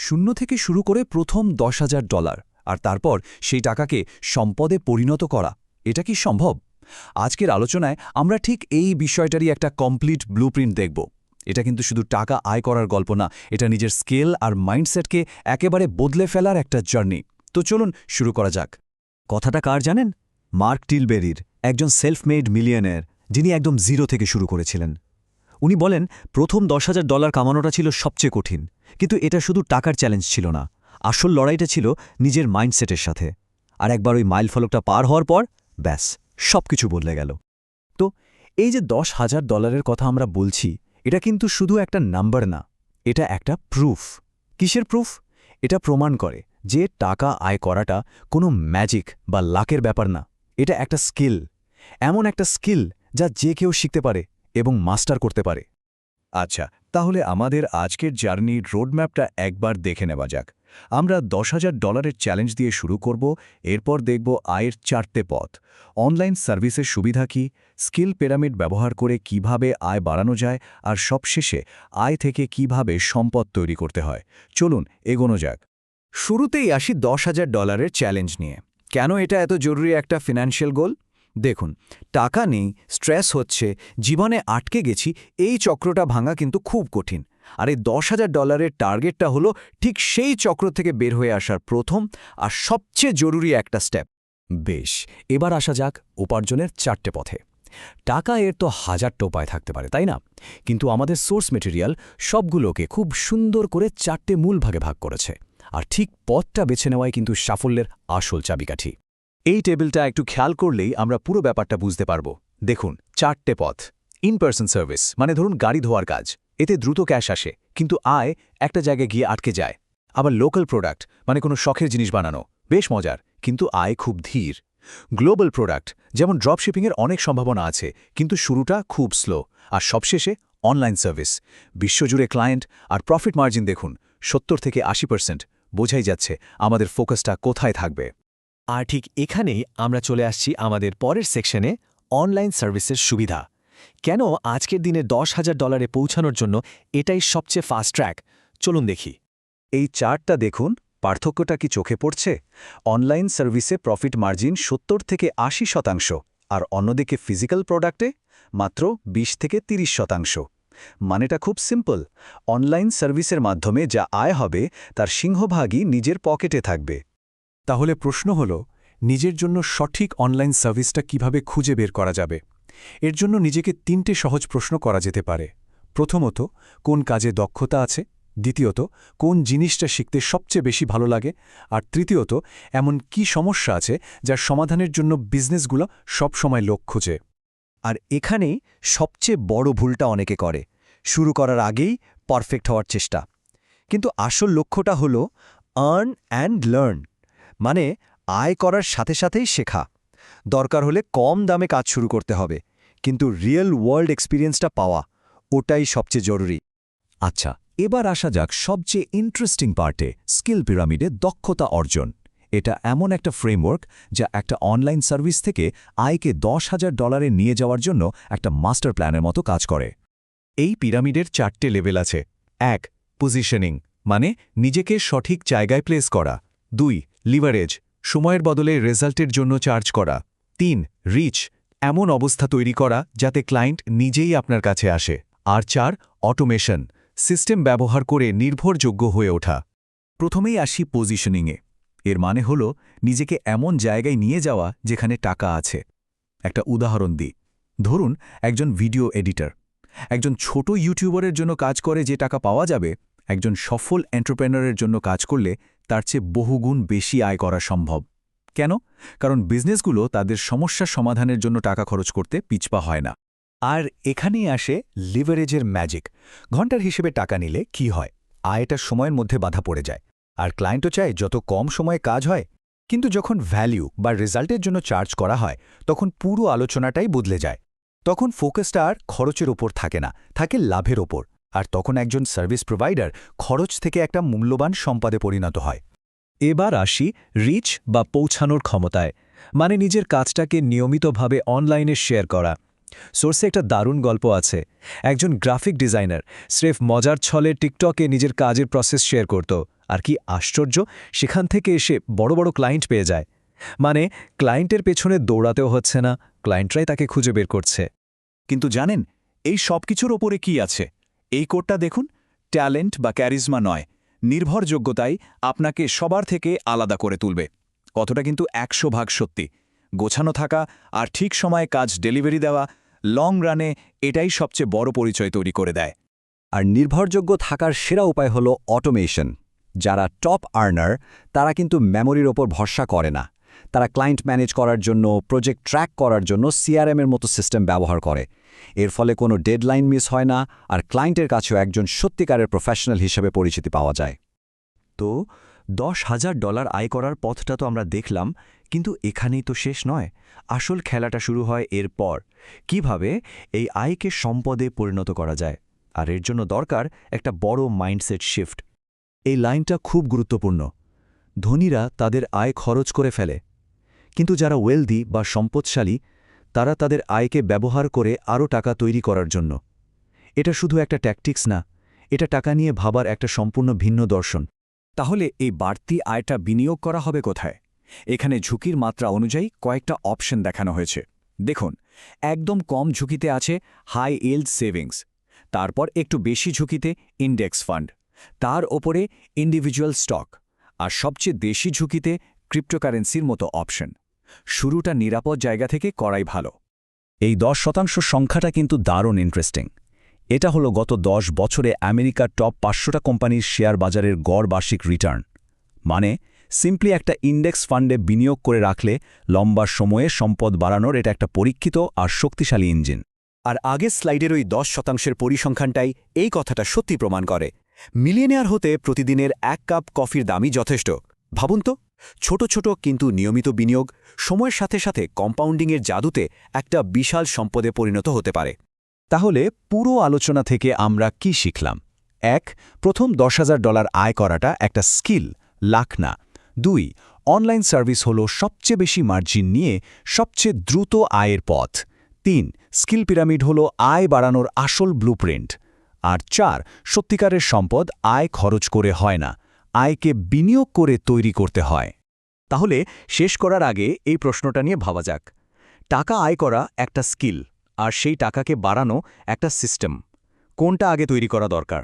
শূন্য থেকে শুরু করে প্রথম $10,000 আর তারপর সেই টাকাকে সম্পদে পরিণত করা, এটা কি সম্ভব? আজকের আলোচনায় আমরা ঠিক এই বিষয়টারই একটা কমপ্লিট ব্লুপ্রিন্ট দেখব। এটা কিন্তু শুধু টাকা আয় করার গল্প না, এটা নিজের স্কেল আর মাইন্ডসেটকে একেবারে বদলে ফেলার একটা জার্নি। তো চলুন শুরু করা যাক। কথাটা কার জানেন? মার্ক টিলবেরির, একজন সেলফ মেড মিলিয়নের, যিনি একদম জিরো থেকে শুরু করেছিলেন। উনি বলেন, প্রথম $10,000 কামানোটা ছিল সবচেয়ে কঠিন, কিন্তু এটা শুধু টাকার চ্যালেঞ্জ ছিল না, আসল লড়াইটা ছিল নিজের মাইন্ডসেটের সাথে। আর একবার ওই মাইলফলকটা পার হওয়ার পর ব্যাস সবকিছু বদলে গেল। তো এই যে $10,000 কথা আমরা বলছি, এটা কিন্তু শুধু একটা নাম্বার না, এটা একটা প্রুফ। কিসের প্রুফ? এটা প্রমাণ করে যে টাকা আয় করাটা কোনো ম্যাজিক বা লাকের ব্যাপার না, এটা একটা স্কিল, এমন একটা স্কিল যা যে কেউ শিখতে পারে এবং মাস্টার করতে পারে। আচ্ছা, তাহলে আমাদের আজকের জার্নির রোডম্যাপটা একবার দেখে নেওয়া যাক। আমরা $10,000 চ্যালেঞ্জ দিয়ে শুরু করব, এরপর দেখব আয়ের 4টে পথ, অনলাইন সার্ভিসের সুবিধা কী, স্কিল পিরামিড ব্যবহার করে কিভাবে আয় বাড়ানো যায়, আর সবশেষে আয় থেকে কিভাবে সম্পদ তৈরি করতে হয়। চলুন এগোনো যাক। শুরুতেই আসি $10,000 চ্যালেঞ্জ নিয়ে। কেন এটা এত জরুরি একটা ফিনান্সিয়াল গোল? দেখুন, টাকা নেই, স্ট্রেস হচ্ছে, জীবনে আটকে গেছি, এই চক্রটা ভাঙা কিন্তু খুব কঠিন। আর এই $10,000 টার্গেটটা হলো ঠিক সেই চক্র থেকে বের হয়ে আসার প্রথম আর সবচেয়ে জরুরি একটা স্টেপ। বেশ, এবার আসা যাক উপার্জনের 4টে পথে। টাকা এর তো হাজারটা উপায় থাকতে পারে, তাই না? কিন্তু আমাদের সোর্স মেটেরিয়াল সবগুলোকে খুব সুন্দর করে 4টে মূল ভাগে ভাগ করেছে। আর ঠিক পথটা বেছে নেওয়াই কিন্তু সাফল্যের আসল চাবিকাঠি। এই টেবিলটা একটু খেয়াল করলেই আমরা পুরো ব্যাপারটা বুঝতে পারব। দেখুন, 4টে পথ। ইন পার্সন সার্ভিস, মানে ধরুন গাড়ি ধোয়ার কাজ, এতে দ্রুত ক্যাশ আসে, কিন্তু আয় একটা জায়গায় গিয়ে আটকে যায়। আবার লোকাল প্রোডাক্ট, মানে কোনো শখের জিনিস বানানো, বেশ মজার, কিন্তু আয় খুব ধীর। গ্লোবাল প্রোডাক্ট, যেমন ড্রপশিপিংয়ের অনেক সম্ভাবনা আছে, কিন্তু শুরুটা খুব স্লো। আর সবশেষে অনলাইন সার্ভিস, বিশ্বজুড়ে ক্লায়েন্ট আর প্রফিট মার্জিন দেখুন, 70 থেকে 80%। বোঝাই যাচ্ছে আমাদের ফোকাসটা কোথায় থাকবে। আর ঠিক এখানেই আমরা চলে আসছি আমাদের পরের সেকশনে, অনলাইন সার্ভিসের সুবিধা। কেন আজকের দিনে $10,000 পৌঁছানোর জন্য এটাই সবচেয়ে ফাস্ট ট্র্যাক? চলুন দেখি। এই চার্টটা দেখুন, পার্থক্যটা কি চোখে পড়ছে? অনলাইন সার্ভিসে প্রফিট মার্জিন 70 থেকে 80%, আর অন্যদিকে ফিজিক্যাল প্রোডাক্টে মাত্র 20 থেকে 30%। মানেটা খুব সিম্পল, অনলাইন সার্ভিসের মাধ্যমে যা আয় হবে তার সিংহভাগই নিজের পকেটে থাকবে। তাহলে প্রশ্ন হল, নিজের জন্য সঠিক অনলাইন সার্ভিসটা কিভাবে খুঁজে বের করা যাবে? এর জন্য নিজেকে 3টে সহজ প্রশ্ন করা যেতে পারে। প্রথমত, কোন কাজে দক্ষতা আছে? দ্বিতীয়ত, কোন জিনিসটা শিখতে সবচেয়ে বেশি ভালো লাগে? আর তৃতীয়ত, এমন কি সমস্যা আছে যার সমাধানের জন্য বিজনেসগুলো সবসময় লোক খোঁজে? আর এখানেই সবচেয়ে বড় ভুলটা অনেকে করে, শুরু করার আগেই পারফেক্ট হওয়ার চেষ্টা। কিন্তু আসল লক্ষ্যটা হলো আর্ন অ্যান্ড লার্ন, মানে আয় করার সাথে সাথেই শেখা। দরকার হলে কম দামে কাজ শুরু করতে হবে, কিন্তু রিয়েল ওয়ার্ল্ড এক্সপিরিয়েন্সটা পাওয়া, ওটাই সবচেয়ে জরুরি। আচ্ছা, এবার আসা যাক সবচেয়ে ইন্টারেস্টিং পার্টে, স্কিল পিরামিডে দক্ষতা অর্জন। এটা এমন একটা ফ্রেমওয়ার্ক যা একটা অনলাইন সার্ভিস থেকে আয়কে $10,000 নিয়ে যাওয়ার জন্য একটা মাস্টার প্ল্যানের মতো কাজ করে। এই পিরামিডের 4টে লেভেল আছে। 1. পজিশনিং, মানে নিজেকে সঠিক জায়গায় প্লেস করা। 2. লিভারেজ, সময়ের বদলে রেজাল্টের জন্য চার্জ করা। 3. রিচ, এমন অবস্থা তৈরি করা যাতে ক্লায়েন্ট নিজেই আপনার কাছে আসে। আর 4. অটোমেশন, সিস্টেম ব্যবহার করে নির্ভরযোগ্য হয়ে ওঠা। প্রথমেই আসি পজিশনিংয়ে। এর মানে হল নিজেকে এমন জায়গায় নিয়ে যাওয়া যেখানে টাকা আছে। একটা উদাহরণ দিই, ধরুন একজন ভিডিও এডিটর, একজন ছোট ইউটিউবারের জন্য কাজ করে যে টাকা পাওয়া যাবে, একজন সফল এন্টারপ্রেনারের জন্য কাজ করলে তার চেয়ে বহুগুণ বেশি আয় করা সম্ভব। কেন? কারণ বিজনেসগুলো তাদের সমস্যা সমাধানের জন্য টাকা খরচ করতে পিছপা হয় না। আর এখানেই আসে লিভারেজের ম্যাজিক। ঘন্টার হিসেবে টাকা নিলে কি হয়? আয়টা সময়ের মধ্যে বাধা পড়ে যায়, আর ক্লায়েন্টও চায় যত কম সময়ে কাজ হয়। কিন্তু যখন ভ্যালিউ বা রেজাল্টের জন্য চার্জ করা হয়, তখন পুরো আলোচনাটাই বদলে যায়। তখন ফোকাসটা আর খরচের ওপর থাকে না, থাকে লাভের ওপর। আর তখন একজন সার্ভিস প্রোভাইডার খরচ থেকে একটা মূল্যবান সম্পদে পরিণত হয়। এবার আসি রিচ বা পৌঁছানোর ক্ষমতায়, মানে নিজের কাজটাকে নিয়মিতভাবে অনলাইনে শেয়ার করা। সোর্সে একটা দারুণ গল্প আছে। একজন গ্রাফিক ডিজাইনার স্রেফ মজার ছলে টিকটকে নিজের কাজের প্রসেস শেয়ার করত, আর কি আশ্চর্য, সেখান থেকে এসে বড় বড় ক্লায়েন্ট পেয়ে যায়। মানে ক্লায়েন্টের পেছনে দৌড়াতেও হচ্ছে না, ক্লায়েন্টরাই তাকে খুঁজে বের করছে। কিন্তু জানেন এই সব কিছুর ওপরে কি আছে? এই কোডটা দেখুন, ট্যালেন্ট বা ক্যারিজমা নয়, নির্ভরযোগ্যতাই আপনাকে সবার থেকে আলাদা করে তুলবে। কতটা কিন্তু 100% সত্যি। গোছানো থাকা আর ঠিক সময়ে কাজ ডেলিভারি দেওয়া, লং রানে এটাই সবচেয়ে বড় পরিচয় তৈরি করে দেয়। আর নির্ভরযোগ্য থাকার সেরা উপায় হলো অটোমেশন। যারা টপ আর্নার তারা কিন্তু মেমোরির ওপর ভরসা করে না। তারা ক্লায়েন্ট ম্যানেজ করার জন্য, প্রজেক্ট ট্র্যাক করার জন্য সিআরএমের মতো সিস্টেম ব্যবহার করে। এর ফলে কোনো ডেডলাইন মিস হয় না, আর ক্লায়েন্টের কাছেও একজন সত্যিকারের প্রফেশনাল হিসেবে পরিচিতি পাওয়া যায়। তো $10,000 আয় করার পথটা তো আমরা দেখলাম, কিন্তু এখানেই তো শেষ নয়। আসল খেলাটা শুরু হয় এরপর। কিভাবে এই আয়কে সম্পদে পরিণত করা যায়, আর এর জন্য দরকার একটা বড় মাইন্ডসেট শিফট। এই লাইনটা খুব গুরুত্বপূর্ণ। ধনীরা তাদের আয় খরচ করে ফেলে, কিন্তু যারা ওয়েলদি বা সম্পদশালী তারা তাদের আয়কে ব্যবহার করে আরও টাকা তৈরি করার জন্য। এটা শুধু একটা ট্যাকটিক্স না, এটা টাকা নিয়ে ভাবার একটা সম্পূর্ণ ভিন্ন দর্শন। তাহলে এই বাড়তি আয়টা বিনিয়োগ করা হবে কোথায়? এখানে ঝুঁকির মাত্রা অনুযায়ী কয়েকটা অপশন দেখানো হয়েছে। দেখুন, একদম কম ঝুঁকিতে আছে হাই ইল্ড সেভিংস, তারপর একটু বেশি ঝুঁকিতে ইন্ডেক্স ফান্ড, তার ওপরে ইন্ডিভিজুয়াল স্টক, আর সবচেয়ে বেশি ঝুঁকিতে ক্রিপ্টোকারেন্সির মতো অপশন। শুরুটা নিরাপদ জায়গা থেকে করাই ভালো। এই 10% সংখ্যাটা কিন্তু দারুণ ইন্টারেস্টিং। এটা হলো গত 10 বছরে আমেরিকার টপ 500টা কোম্পানির শেয়ার বাজারের গড় বার্ষিক রিটার্ন। মানে সিম্পলি একটা ইন্ডেক্স ফান্ডে বিনিয়োগ করে রাখলে লম্বা সময়ে সম্পদ বাড়ানোর এটা একটা পরীক্ষিত আর শক্তিশালী ইঞ্জিন। আর আগের স্লাইডের ওই 10% পরিসংখ্যানটাই এই কথাটা সত্যি প্রমাণ করে। মিলিয়নিয়ার হতে প্রতিদিনের 1 কাপ কফির দামই যথেষ্ট। ভাবুন তো, ছোট ছোট কিন্তু নিয়মিত বিনিয়োগ সময়ের সাথে সাথে কম্পাউন্ডিংয়ের জাদুতে একটা বিশাল সম্পদে পরিণত হতে পারে। তাহলে পুরো আলোচনা থেকে আমরা কি শিখলাম? 1. প্রথম $10,000 আয় করাটা একটা স্কিল, লাখ না। 2. অনলাইন সার্ভিস হলো সবচেয়ে বেশি মার্জিন নিয়ে সবচেয়ে দ্রুত আয়ের পথ। 3. স্কিল পিরামিড হলো আয় বাড়ানোর আসল ব্লুপ্রিন্ট। আর 4. সত্যিকারের সম্পদ আয় খরচ করে হয় না, আয়কে বিনিয়োগ করে তৈরি করতে হয়। তাহলে শেষ করার আগে এই প্রশ্নটা নিয়ে ভাবা যাক। টাকা আয় করা একটা স্কিল, আর সেই টাকাকে বাড়ানো একটা সিস্টেম। কোনটা আগে তৈরি করা দরকার?